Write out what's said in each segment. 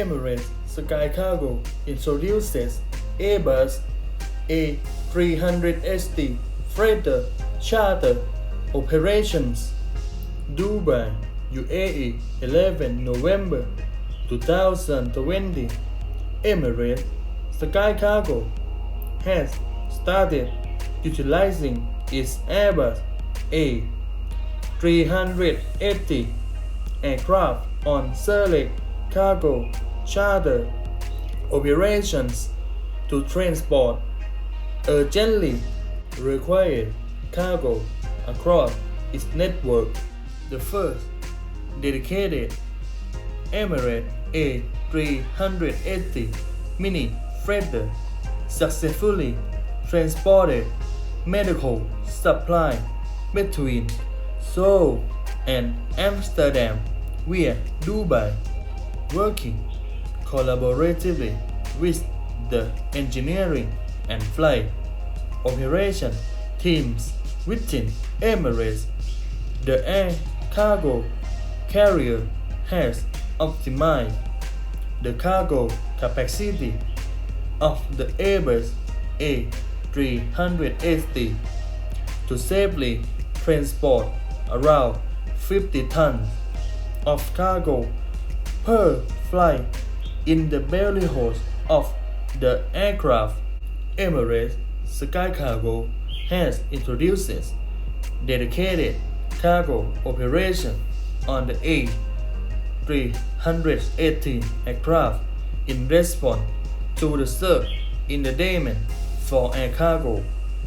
Emirates SkyCargo introduces Airbus A380 freighter charter operations. Dubai, UAE, 11 November 2020. Emirates SkyCargo has started utilizing its Airbus A380 aircraft on select cargo charter operations to transport urgently required cargo across its network. The first dedicated Emirates A380 mini freighter successfully transported medical supply between Seoul and Amsterdam via Dubai, working collaboratively with the engineering and flight operation teams within Emirates. The air cargo carrier has optimized the cargo capacity of the Airbus A380 to safely transport around 50 tons of cargo per flight in the belly hold of the aircraft. Emirates SkyCargo has introduced dedicated cargo operation on the A380 aircraft in response to the surge in the demand for air cargo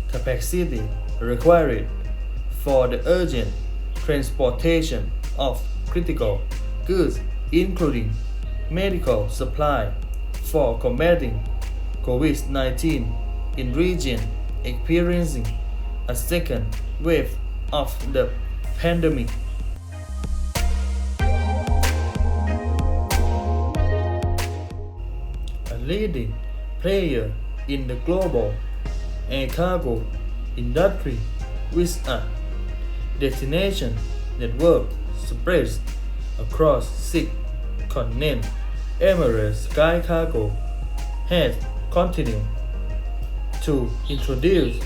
capacity required for the urgent transportation of critical goods, including medical supply for combating COVID-19 in region experiencing a second wave of the pandemic. A leading player in the global air cargo industry with a destination network spread across 6 continents, Emirates SkyCargo has continued to introduce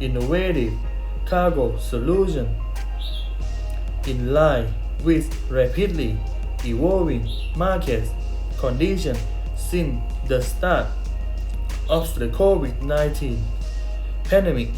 innovative cargo solutions in line with rapidly evolving market conditions since the start of the COVID-19 pandemic.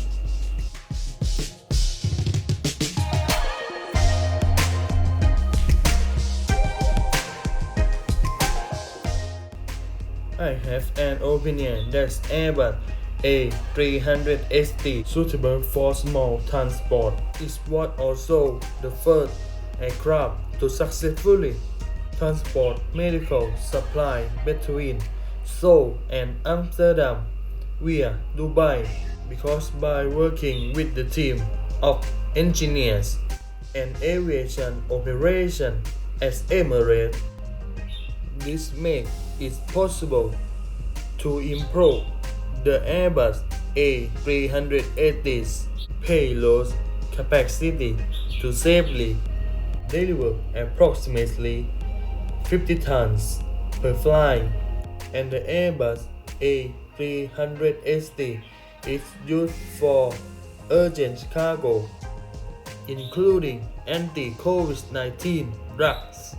I have an opinion that Airbus A380 suitable for small transport. It was also the first aircraft to successfully transport medical supply between Seoul and Amsterdam via Dubai, because by working with the team of engineers and aviation operation at Emirates, this makes it possible to improve the Airbus A380's payload capacity to safely deliver approximately 50 tons per flight, and the Airbus A380 is used for urgent cargo, including anti-COVID-19 drugs.